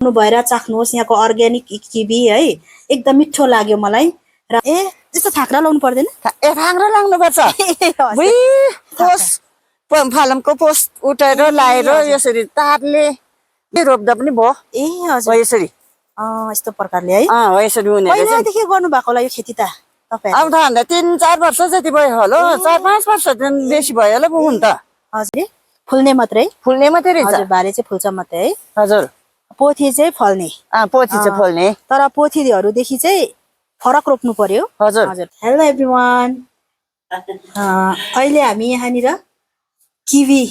भएर चाख्नुहोस् यहाँको अर्ग्यानिक किवी है एकदम मिठो लाग्यो मलाई र त्यस्तो थाक्रा लाउनु पर्दैन थाङ्ग्रो लाग्नुपर्छ फालमको पोस्ट उठाएर लाएर यसरी तारले रोप्दा पनि भयो हजुर यसरी यस्तो प्रकारले है यसरी हुने पहिलादेखि गर्नु भएको होला यो खेती त तपाईँ अब त भन्दा 3-4 वर्ष जति भयो होला 4-5 वर्ष बेसी भयो होला हुन त हजुर फुल्ने मात्रै रहेछ भाले चाहिँ फुल्छ मात्रै है हजुर पोथी चाहिँ फल्ने पोथी चाहिँ फल्ने तर पोथीहरूदेखि चाहिँ फरक रोप्नु पर्यो हजुर हेलो एभ्रिवान अहिले हामी यहाँनिर किवी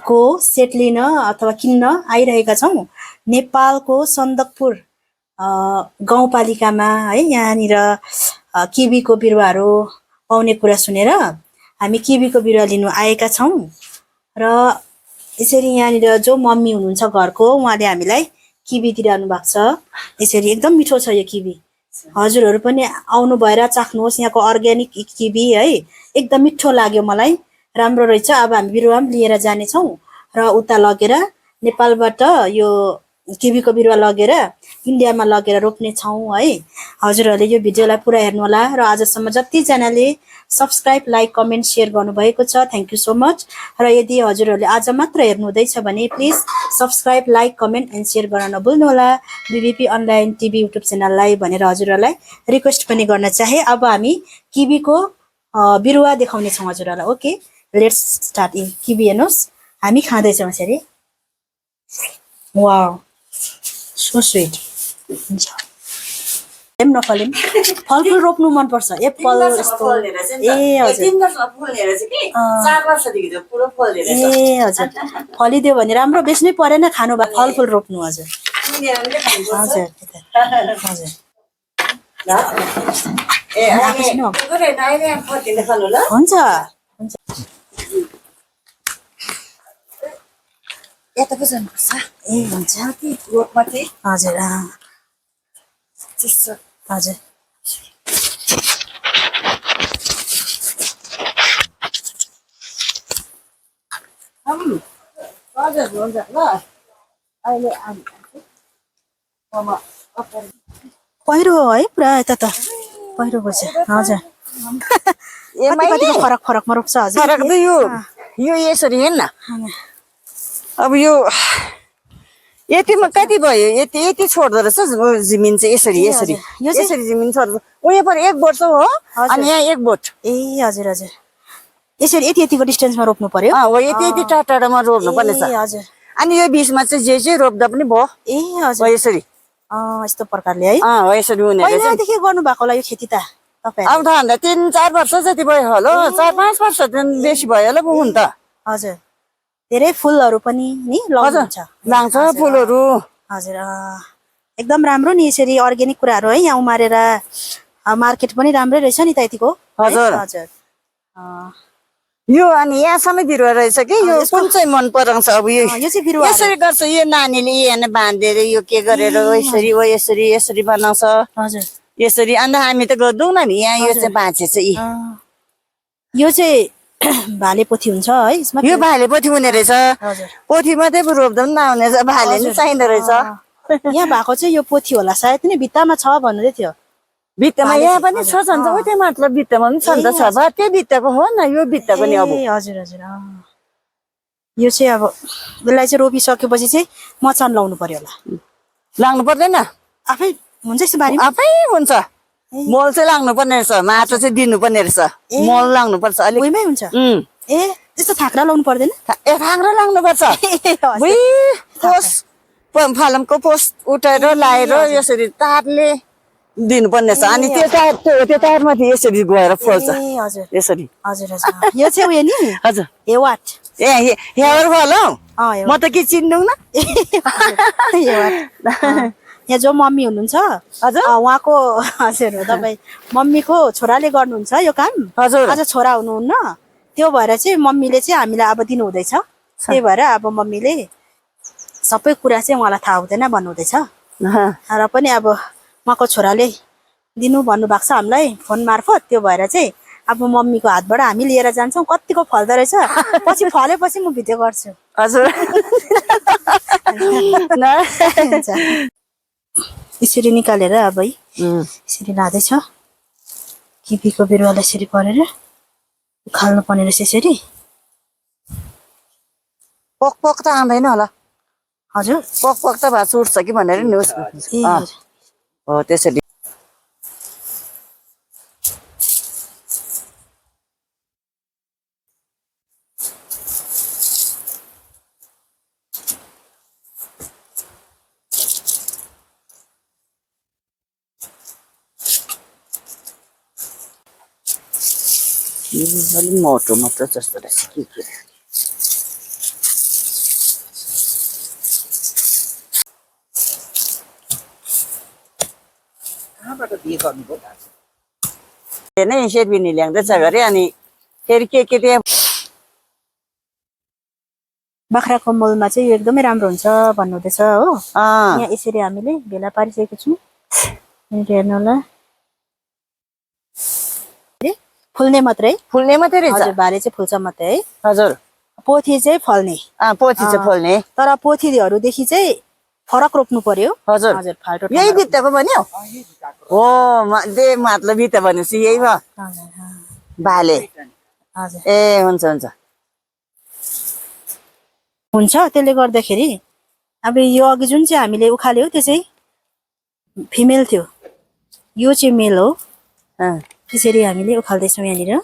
को सेट लिन अथवा किन्न आइरहेका छौँ नेपालको सन्दकपुर गाउँपालिकामा है यहाँनिर किवीको बिरुवाहरू पाउने कुरा सुनेर हामी किवीको बिरुवा लिनु आएका छौँ र यसरी यहाँनिर जो मम्मी हुनुहुन्छ घरको उहाँले हामीलाई किवी दिइरहनु भएको छ यसरी एकदम मिठो छ यो किवी हजुरहरू पनि आउनु भएर चाख्नुहोस् यहाँको अर्ग्यानिक किवी है एकदम मिठो लाग्यो मलाई राम्रो रहेछ अब हामी बिरुवा पनि लिएर जानेछौँ र उता लगेर नेपालबाट यो किवीको बिरुवा लगेर इन्डियामा लगेर रोप्ने छौँ है हजुरहरूले यो भिडियोलाई पुरा हेर्नु होला र आजसम्म जतिजनाले सब्सक्राइब लाइक कमेन्ट सेयर गर्नुभएको छ थ्याङ्क यू सो मच र यदि हजुरहरूले आज मात्र हेर्नु हुँदैछ भने please subscribe like comment and share गर्न नभुल्नुहोला बिबिपी अनलाइन टिभी युट्युब च्यानललाई भनेर हजुरहरूलाई रिक्वेस्ट पनि गर्न चाहे अब हामी किवीको बिरुवा देखाउने छौँ हजुरहरूलाई okay let's start in kiwi हेर्नुहोस् हामी खाँदैछौँ यसरी वाउ सो स्वीट नफलेम फलफुल रोप्नु मनपर्छ एप्पल यस्तो हजुर फलिदियो भने राम्रो बेच्नै परेन खानु भए फलफुल रोप्नु हजुर हुन्छ यता पो जानुपर्छ हुन्छ हजुर हजुर हुन्छ ल अहिले पहिरो हो है पुरा यता त पहिरो गएछ हजुर फरक फरकमा रोप्छ हजुर फरक त यो यसरी हेर्न अब यो यतिमा कति भयो यति छोड्दो रहेछ जमिन चाहिँ यसरी जमिन छोड्दो उयो पर 1 बोट हो अनि यहाँ 1 बोट हजुर हजुर यसरी यतिको डिस्टेन्समा रोप्नु पर्यो हो यति टाढामा रोप्नु पर्ने छ हजुर अनि यो बीचमा चाहिँ जे रोप्दा पनि भयो हजुर यसरी यस्तो प्रकारले है हो यसरी हुने पहिलादेखि गर्नु भएको होला यो खेती त तपाईँ अब त भन्दा 3-4 वर्ष जति भयो होला 4-5 वर्ष बेसी भयो होला हुन त हजुर धेरै फुलहरू पनि नि लान्छ फुलहरू हजुर एकदम राम्रो नि यसरी अर्ग्यानिक कुराहरू है यहाँ उमारेर मार्केट पनि राम्रै रहेछ नि त यतिको हजुर हजुर यो अनि यहाँसम्म बिरुवा रहेछ कि यो कुन चाहिँ मन पराउँछ अब यो चाहिँ बिरुवा यसरी गर्छ यो नानीले यहाँ बाँधेर यो के गरेर यसरी बनाउँछ हजुर यसरी अन्त हामी त गर्दैनौँ नि यहाँ यो चाहिँ बाँचेछ यो चाहिँ भाले पोथी हुन्छ है यसमा यो भाले पोथी हुने रहेछ पोथी मात्रै रोप्दा पनि नहुने भाले नि चाहिँदो रहेछ यहाँ भएको चाहिँ यो पोथी होला सायद नि भित्तामा छ भन्दै थियो भित्तामा यहाँ पनि छ छन्छ उतै मतलब भित्तामा पनि छन्छ छ भए त्यो भित्ताको हो न यो भित्ताको नि अब हजुर हजुर यो चाहिँ अब यसलाई चाहिँ रोपिसकेपछि चाहिँ मचान लाउनु पर्यो होला लाग्नु पर्दैन आफै हुन्छ यस्तो बारी आफै हुन्छ मल चाहिँ लाग्नु पर्ने रहेछ माटो चाहिँ दिनु पर्ने रहेछ मल लाग्नु पर्छ अलिक उहीमै हुन्छ त्यस्तो थाक्रा लाउनु पर्दैन थाङ्ग्रो लाग्नुपर्छ फालमको पोस्ट उठाएर लाएर यसरी तारले दिनुपर्ने छ अनि त्यो तारमाथि यसरी गएर फल्छ यसरी हजुर हजुर यो चाहिँ उयो नि हजुर हेवाट हेवर फल हौ म त के चिन्नु न यहाँ जो मम्मी हुनुहुन्छ हजुर उहाँको हजुर तपाईँ मम्मीको छोराले गर्नुहुन्छ यो काम हजुर आज छोरा हुनुहुन्न त्यो भएर चाहिँ मम्मीले चाहिँ हामीलाई अब दिनु हुँदैछ त्यही भएर अब मम्मीले सबै कुरा चाहिँ उहाँलाई थाहा हुँदैन भन्नुहुँदैछ र पनि अब उहाँको छोराले दिनु भन्नुभएको छ हामीलाई फोन मार्फत त्यो भएर चाहिँ अब मम्मीको हातबाट हामी लिएर जान्छौँ कतिको फल्दो रहेछ पछि फलेपछि म भिडियो गर्छु हजुर हुन्छ यसरी निकालेर अब है यसरी लाँदैछ किवीको बिरुवालाई यसरी परेर उखाल्नु पर्ने रहेछ यसरी पक पक त आउँदैन होला हजुर पक पक त भात उठ्छ कि भनेर नि हो त्यसरी अलि मोटो मोटो जस्तो रहेछ के नै शेरबिनी ल्याउँदैछ गरे अनि फेरि के त्यहाँ बाख्राको मलमा चाहिँ यो एकदमै राम्रो हुन्छ भन्नुहुँदैछ हो यहाँ यसरी हामीले भेला पारिसकेको छौँ हेर्नु होला फुल्ने मात्रै रहेछ हजुर भाले चाहिँ फुल्छ मात्रै है हजुर पोथी चाहिँ फल्ने पोथी चाहिँ फल्ने तर पोथीहरूदेखि चाहिँ फरक रोप्नु पर्यो हजुर हजुर फाल्टो यही भित्ताको भन्यो हो मतलब भित्ता भनेपछि यही भयो भाले हजुर ए हुन्छ हुन्छ हुन्छ त्यसले गर्दाखेरि अब यो अघि जुन चाहिँ हामीले उखाल्यो त्यो चाहिँ फिमेल थियो यो चाहिँ मेल हो त्यसरी हामीले उखाल्दैछौँ यहाँनिर